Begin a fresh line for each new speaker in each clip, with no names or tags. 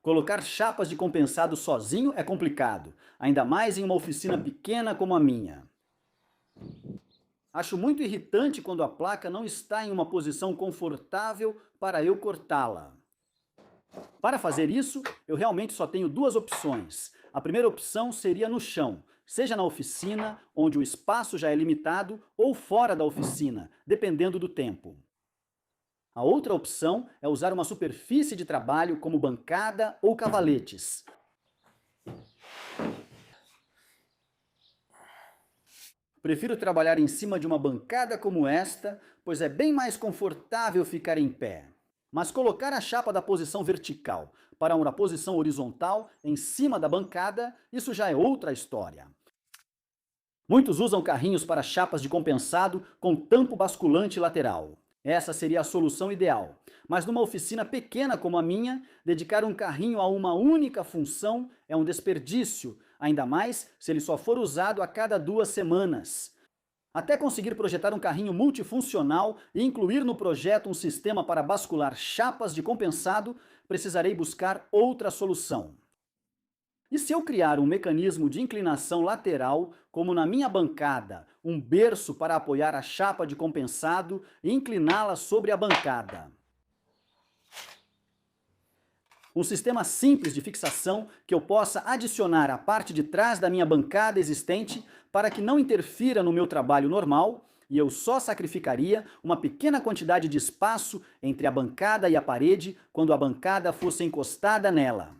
Colocar chapas de compensado sozinho é complicado, ainda mais em uma oficina pequena como a minha. Acho muito irritante quando a placa não está em uma posição confortável para eu cortá-la. Para fazer isso, eu realmente só tenho duas opções. A primeira opção seria no chão, seja na oficina, onde o espaço já é limitado, ou fora da oficina, dependendo do tempo. A outra opção é usar uma superfície de trabalho como bancada ou cavaletes. Prefiro trabalhar em cima de uma bancada como esta, pois é bem mais confortável ficar em pé. Mas colocar a chapa da posição vertical para uma posição horizontal em cima da bancada, isso já é outra história. Muitos usam carrinhos para chapas de compensado com tampo basculante lateral. Essa seria a solução ideal. Mas numa oficina pequena como a minha, dedicar um carrinho a uma única função é um desperdício, ainda mais se ele só for usado a cada 2 semanas. Até conseguir projetar um carrinho multifuncional e incluir no projeto um sistema para bascular chapas de compensado, precisarei buscar outra solução. E se eu criar um mecanismo de inclinação lateral, como na minha bancada, um berço para apoiar a chapa de compensado e incliná-la sobre a bancada? Um sistema simples de fixação que eu possa adicionar à parte de trás da minha bancada existente para que não interfira no meu trabalho normal e eu só sacrificaria uma pequena quantidade de espaço entre a bancada e a parede quando a bancada fosse encostada nela.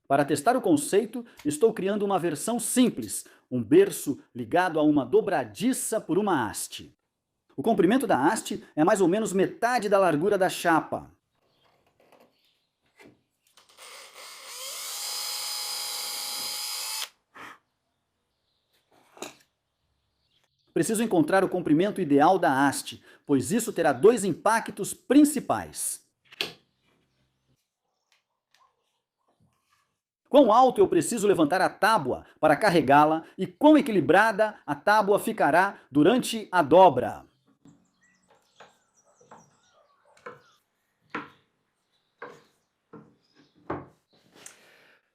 Para testar o conceito, estou criando uma versão simples, um berço ligado a uma dobradiça por uma haste. O comprimento da haste é mais ou menos metade da largura da chapa. Preciso encontrar o comprimento ideal da haste, pois isso terá dois impactos principais. Quão alto eu preciso levantar a tábua para carregá-la e quão equilibrada a tábua ficará durante a dobra.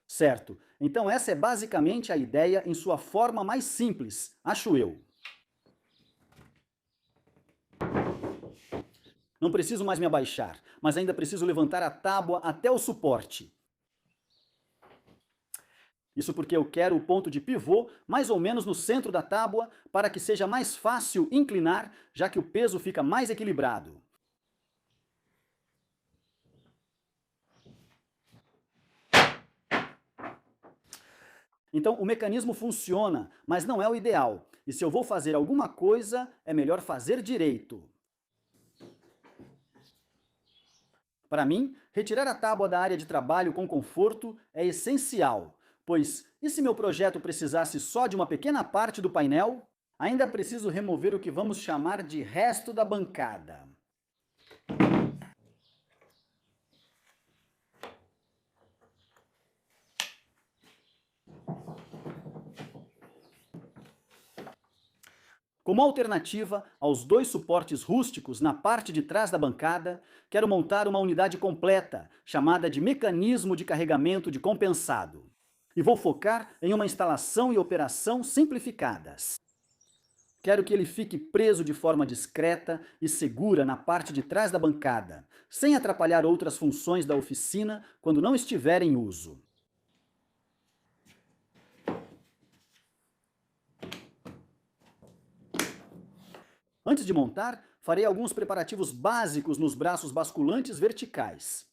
Certo, então essa é basicamente a ideia em sua forma mais simples, acho eu. Não preciso mais me abaixar, mas ainda preciso levantar a tábua até o suporte. Isso porque eu quero o ponto de pivô mais ou menos no centro da tábua para que seja mais fácil inclinar, já que o peso fica mais equilibrado. Então o mecanismo funciona, mas não é o ideal. E se eu vou fazer alguma coisa, é melhor fazer direito. Para mim, retirar a tábua da área de trabalho com conforto é essencial, pois e se meu projeto precisasse só de uma pequena parte do painel? Ainda preciso remover o que vamos chamar de resto da bancada. Como alternativa aos dois suportes rústicos na parte de trás da bancada, quero montar uma unidade completa, chamada de mecanismo de carregamento de compensado. E vou focar em uma instalação e operação simplificadas. Quero que ele fique preso de forma discreta e segura na parte de trás da bancada, sem atrapalhar outras funções da oficina quando não estiver em uso. Antes de montar, farei alguns preparativos básicos nos braços basculantes verticais.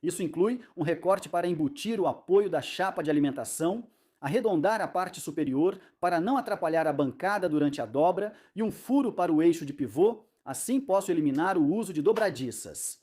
Isso inclui um recorte para embutir o apoio da chapa de alimentação, arredondar a parte superior para não atrapalhar a bancada durante a dobra e um furo para o eixo de pivô, assim posso eliminar o uso de dobradiças.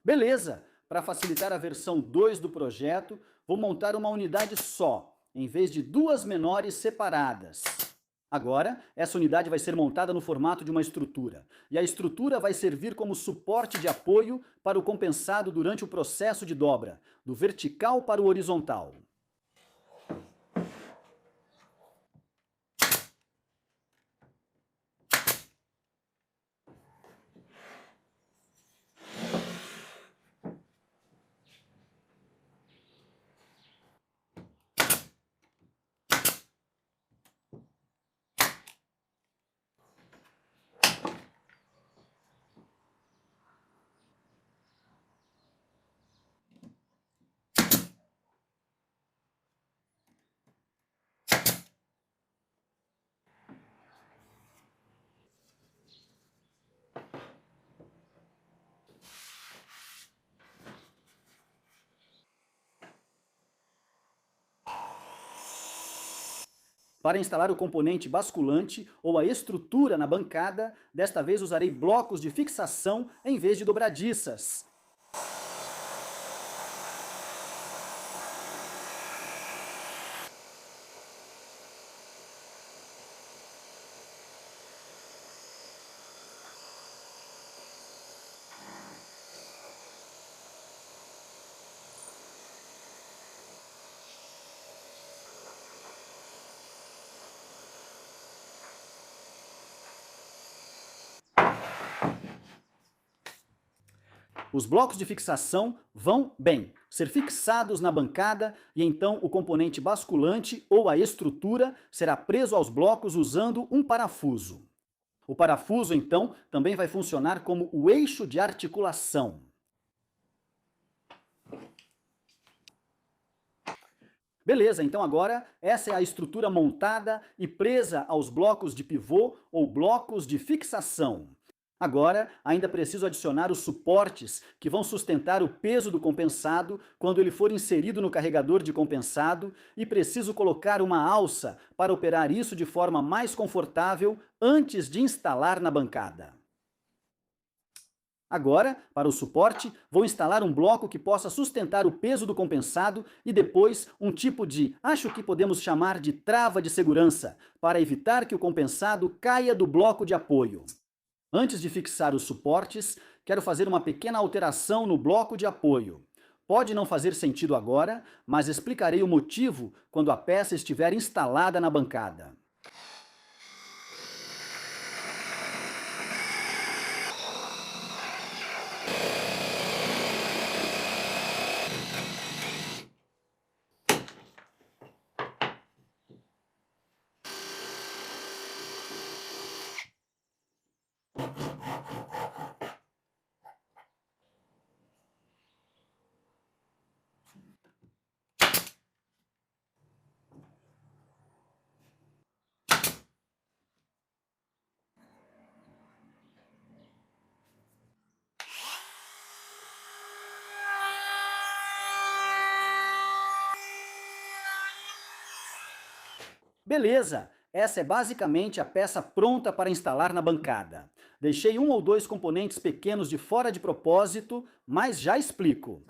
Beleza! Para facilitar a versão 2 do projeto, vou montar uma unidade só, em vez de duas menores separadas. Agora, essa unidade vai ser montada no formato de uma estrutura, e a estrutura vai servir como suporte de apoio para o compensado durante o processo de dobra, do vertical para o horizontal. Para instalar o componente basculante ou a estrutura na bancada, desta vez usarei blocos de fixação em vez de dobradiças. Os blocos de fixação vão, bem, ser fixados na bancada e então o componente basculante ou a estrutura será preso aos blocos usando um parafuso. O parafuso, então, também vai funcionar como o eixo de articulação. Beleza, então agora essa é a estrutura montada e presa aos blocos de pivô ou blocos de fixação. Agora, ainda preciso adicionar os suportes que vão sustentar o peso do compensado quando ele for inserido no carregador de compensado e preciso colocar uma alça para operar isso de forma mais confortável antes de instalar na bancada. Agora, para o suporte, vou instalar um bloco que possa sustentar o peso do compensado e depois um tipo de, acho que podemos chamar de trava de segurança, para evitar que o compensado caia do bloco de apoio. Antes de fixar os suportes, quero fazer uma pequena alteração no bloco de apoio. Pode não fazer sentido agora, mas explicarei o motivo quando a peça estiver instalada na bancada. Beleza! Essa é basicamente a peça pronta para instalar na bancada. Deixei um ou dois componentes pequenos de fora de propósito, mas já explico.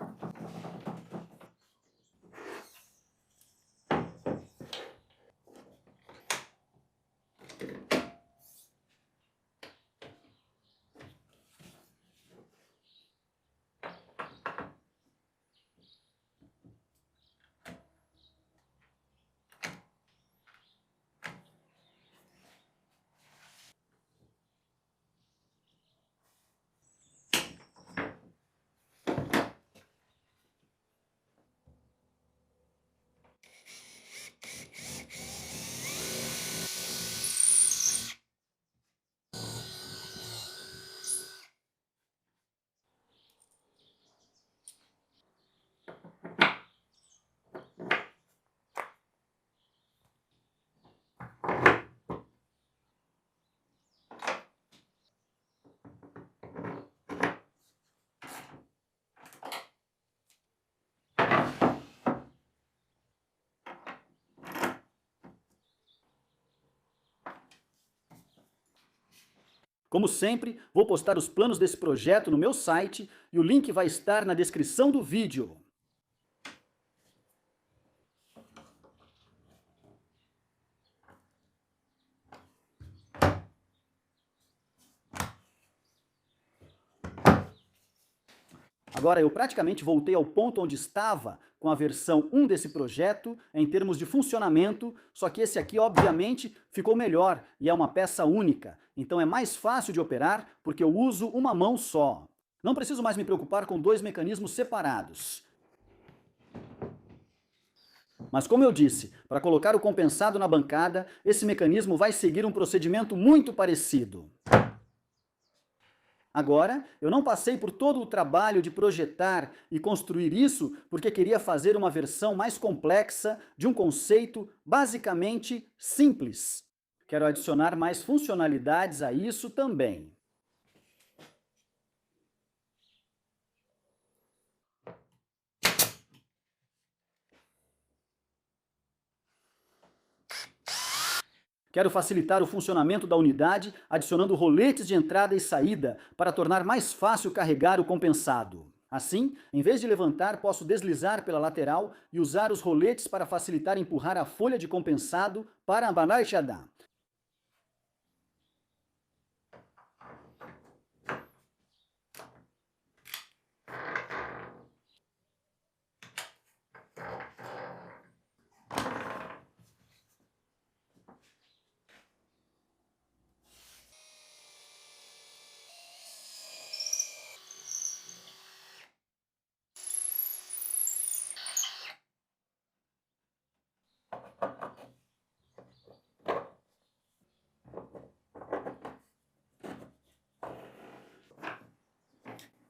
Como sempre, vou postar os planos desse projeto no meu site e o link vai estar na descrição do vídeo. Agora, eu praticamente voltei ao ponto onde estava com a versão 1 desse projeto, em termos de funcionamento, só que esse aqui, obviamente, ficou melhor e é uma peça única. Então é mais fácil de operar porque eu uso uma mão só. Não preciso mais me preocupar com dois mecanismos separados. Mas como eu disse, para colocar o compensado na bancada, esse mecanismo vai seguir um procedimento muito parecido. Agora, eu não passei por todo o trabalho de projetar e construir isso porque queria fazer uma versão mais complexa de um conceito basicamente simples. Quero adicionar mais funcionalidades a isso também. Quero facilitar o funcionamento da unidade adicionando roletes de entrada e saída para tornar mais fácil carregar o compensado. Assim, em vez de levantar, posso deslizar pela lateral e usar os roletes para facilitar empurrar a folha de compensado para a baixada.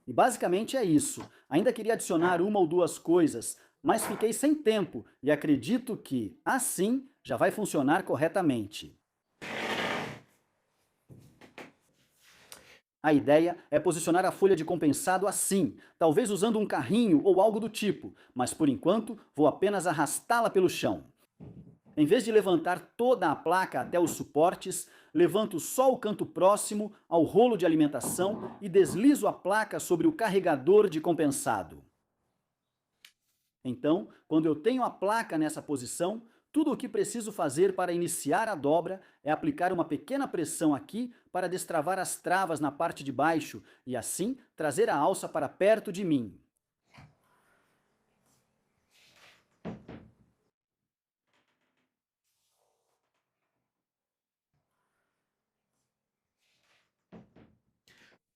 E basicamente é isso. Ainda queria adicionar uma ou duas coisas, mas fiquei sem tempo e acredito que, assim, já vai funcionar corretamente. A ideia é posicionar a folha de compensado assim, talvez usando um carrinho ou algo do tipo, mas por enquanto vou apenas arrastá-la pelo chão. Em vez de levantar toda a placa até os suportes, levanto só o canto próximo ao rolo de alimentação e deslizo a placa sobre o carregador de compensado. Então, quando eu tenho a placa nessa posição, tudo o que preciso fazer para iniciar a dobra é aplicar uma pequena pressão aqui para destravar as travas na parte de baixo e assim trazer a alça para perto de mim.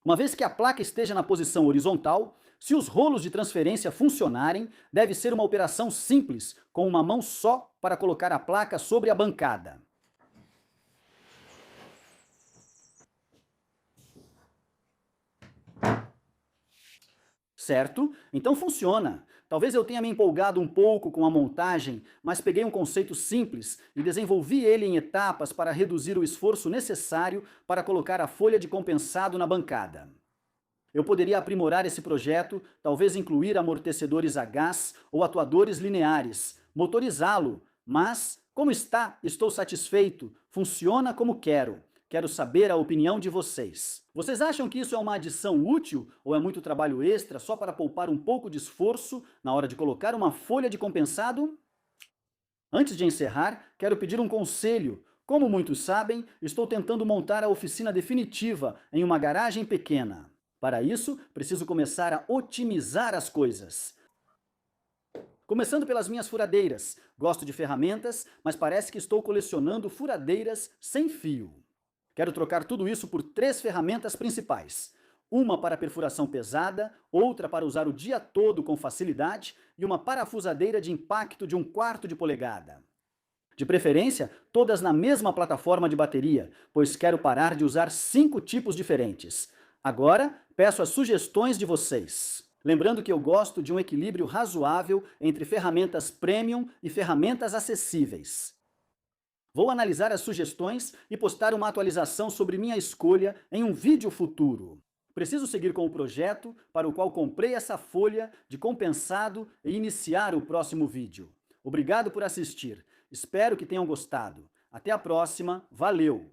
Uma vez que a placa esteja na posição horizontal, se os rolos de transferência funcionarem, deve ser uma operação simples, com uma mão só para colocar a placa sobre a bancada. Certo? Então funciona. Talvez eu tenha me empolgado um pouco com a montagem, mas peguei um conceito simples e desenvolvi ele em etapas para reduzir o esforço necessário para colocar a folha de compensado na bancada. Eu poderia aprimorar esse projeto, talvez incluir amortecedores a gás ou atuadores lineares, motorizá-lo, mas, como está, estou satisfeito, funciona como quero. Quero saber a opinião de vocês. Vocês acham que isso é uma adição útil ou é muito trabalho extra só para poupar um pouco de esforço na hora de colocar uma folha de compensado? Antes de encerrar, quero pedir um conselho. Como muitos sabem, estou tentando montar a oficina definitiva em uma garagem pequena. Para isso, preciso começar a otimizar as coisas. Começando pelas minhas furadeiras. Gosto de ferramentas, mas parece que estou colecionando furadeiras sem fio. Quero trocar tudo isso por 3 ferramentas principais. Uma para perfuração pesada, outra para usar o dia todo com facilidade e uma parafusadeira de impacto de 1/4 de polegada. De preferência, todas na mesma plataforma de bateria, pois quero parar de usar 5 tipos diferentes. Agora, peço as sugestões de vocês. Lembrando que eu gosto de um equilíbrio razoável entre ferramentas premium e ferramentas acessíveis. Vou analisar as sugestões e postar uma atualização sobre minha escolha em um vídeo futuro. Preciso seguir com o projeto para o qual comprei essa folha de compensado e iniciar o próximo vídeo. Obrigado por assistir. Espero que tenham gostado. Até a próxima. Valeu!